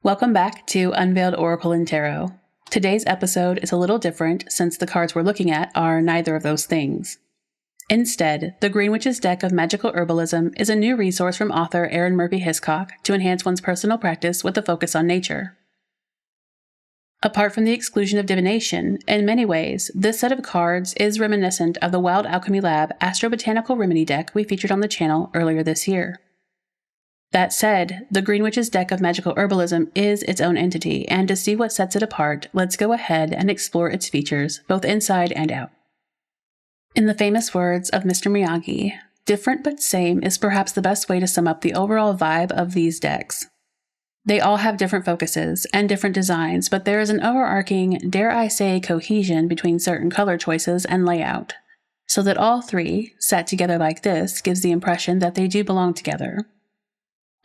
Welcome back to Unveiled Oracle and Tarot. Today's episode is a little different since the cards we're looking at are neither of those things. Instead, the Green Witch's deck of magical herbalism is a new resource from author Arin Murphy-Hiscock to enhance one's personal practice with a focus on nature. Apart from the exclusion of divination, in many ways, this set of cards is reminiscent of the Wild Alchemy Lab Astrobotanical Remedy deck we featured on the channel earlier this year. That said, the Green Witch's deck of magical herbalism is its own entity, and to see what sets it apart, let's go ahead and explore its features, both inside and out. In the famous words of Mr. Miyagi, different but same is perhaps the best way to sum up the overall vibe of these decks. They all have different focuses and different designs, but there is an overarching, dare I say, cohesion between certain color choices and layout, so that all three, set together like this, gives the impression that they do belong together.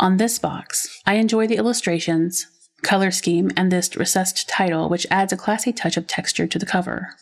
On this box, I enjoy the illustrations, color scheme, and this recessed title, which adds a classy touch of texture to the cover.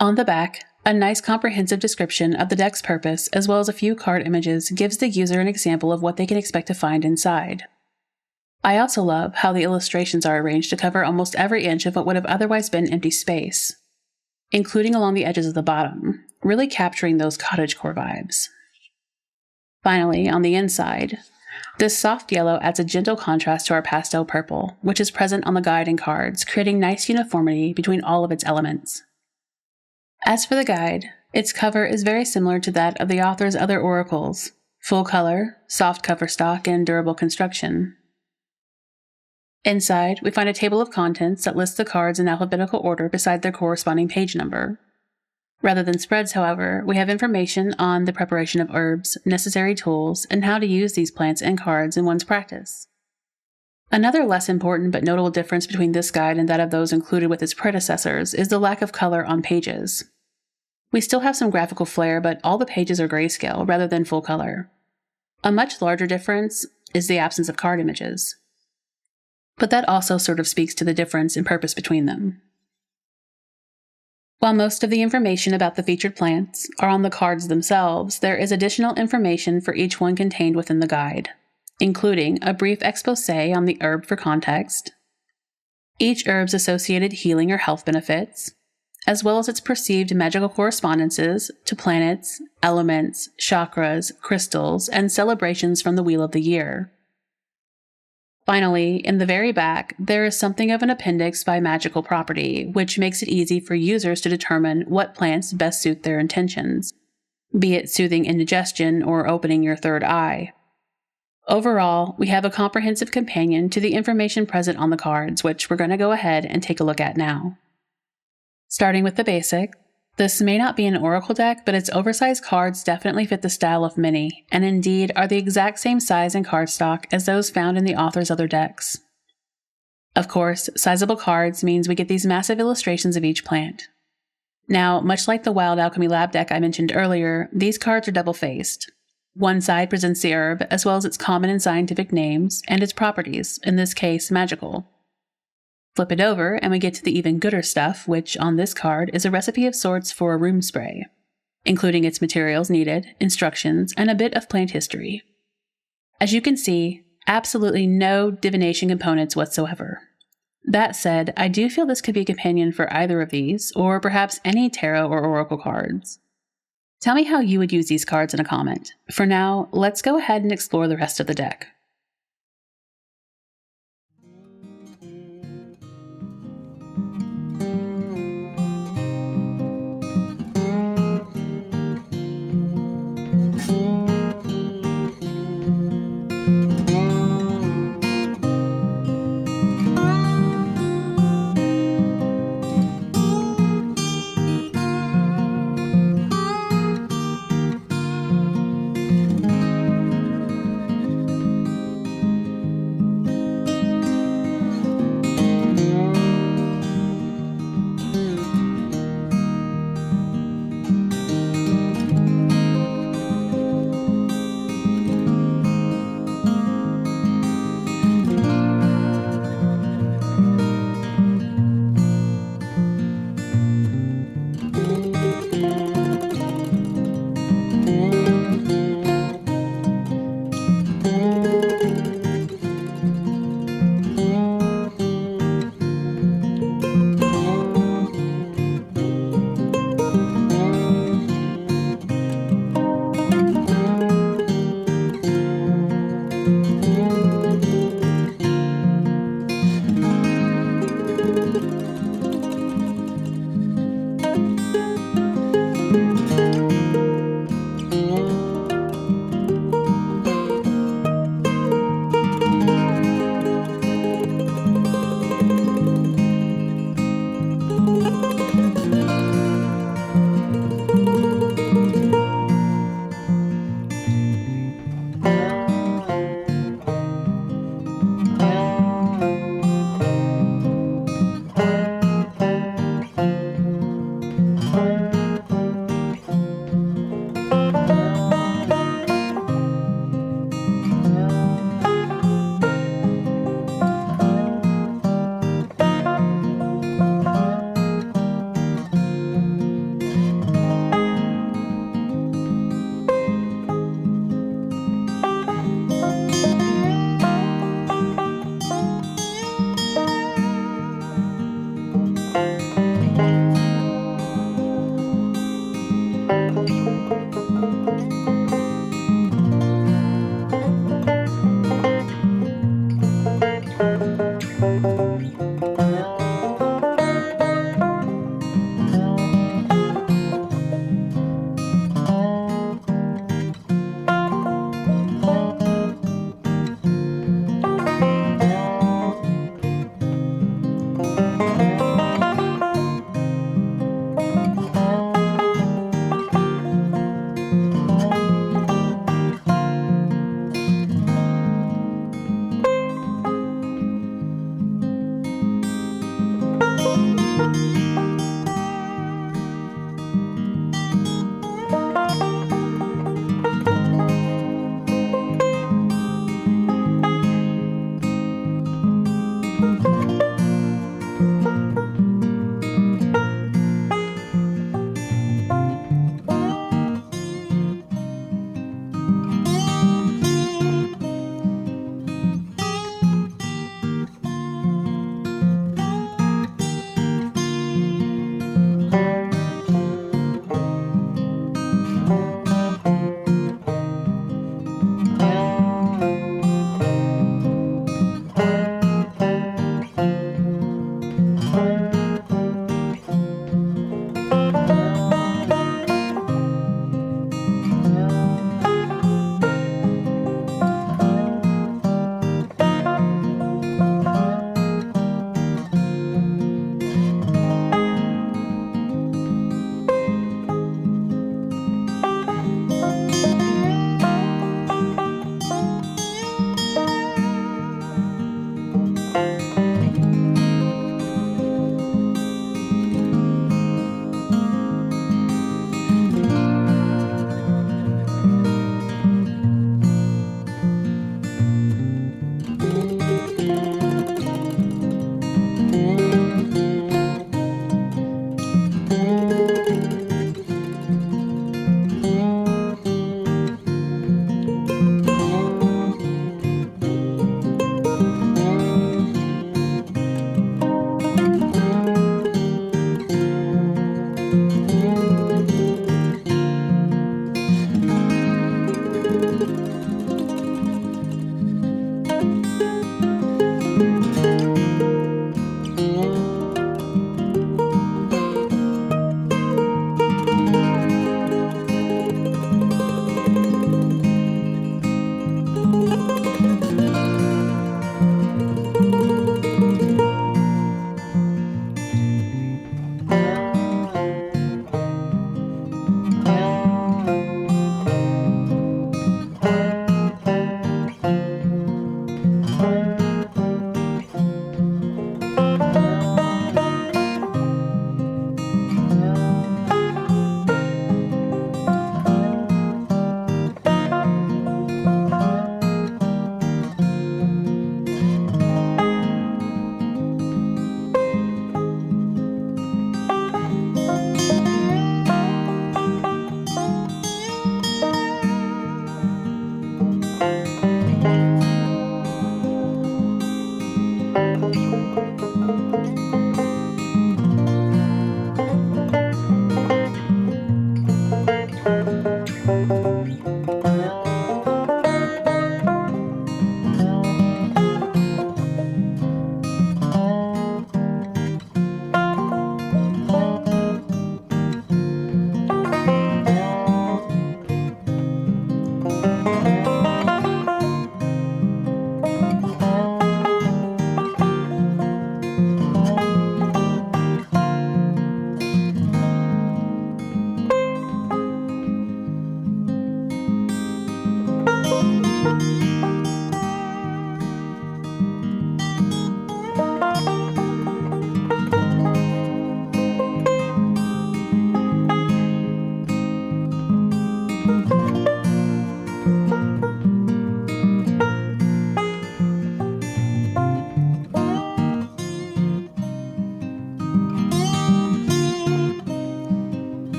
On the back, a nice comprehensive description of the deck's purpose, as well as a few card images, gives the user an example of what they can expect to find inside. I also love how the illustrations are arranged to cover almost every inch of what would have otherwise been empty space, including along the edges of the bottom, really capturing those cottagecore vibes. Finally, on the inside, this soft yellow adds a gentle contrast to our pastel purple, which is present on the guide and cards, creating nice uniformity between all of its elements. As for the guide, its cover is very similar to that of the author's other oracles, full color, soft cover stock, and durable construction. Inside, we find a table of contents that lists the cards in alphabetical order beside their corresponding page number. Rather than spreads, however, we have information on the preparation of herbs, necessary tools, and how to use these plants and cards in one's practice. Another less important but notable difference between this guide and that of those included with its predecessors is the lack of color on pages. We still have some graphical flair, but all the pages are grayscale rather than full color. A much larger difference is the absence of card images. But that also sort of speaks to the difference in purpose between them. While most of the information about the featured plants are on the cards themselves, there is additional information for each one contained within the guide, including a brief exposé on the herb for context, each herb's associated healing or health benefits, as well as its perceived magical correspondences to planets, elements, chakras, crystals, and celebrations from the Wheel of the Year. Finally, in the very back, there is something of an appendix by magical property, which makes it easy for users to determine what plants best suit their intentions, be it soothing indigestion or opening your third eye. Overall, we have a comprehensive companion to the information present on the cards, which we're going to go ahead and take a look at now. Starting with the basic, this may not be an oracle deck, but its oversized cards definitely fit the style of many, and indeed are the exact same size and cardstock as those found in the author's other decks. Of course, sizable cards means we get these massive illustrations of each plant. Now, much like the Wild Alchemy Lab deck I mentioned earlier, these cards are double-faced. One side presents the herb, as well as its common and scientific names, and its properties, in this case, magical. Flip it over, and we get to the even gooder stuff, which, on this card, is a recipe of sorts for a room spray, including its materials needed, instructions, and a bit of plant history. As you can see, absolutely no divination components whatsoever. That said, I do feel this could be a companion for either of these, or perhaps any tarot or oracle cards. Tell me how you would use these cards in a comment. For now, let's go ahead and explore the rest of the deck.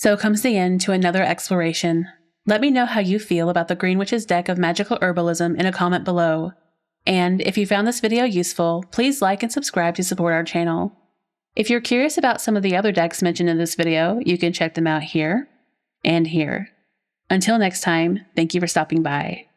So comes the end to another exploration. Let me know how you feel about the Green Witch's deck of magical herbalism in a comment below. And if you found this video useful, please like and subscribe to support our channel. If you're curious about some of the other decks mentioned in this video, you can check them out here and here. Until next time, thank you for stopping by.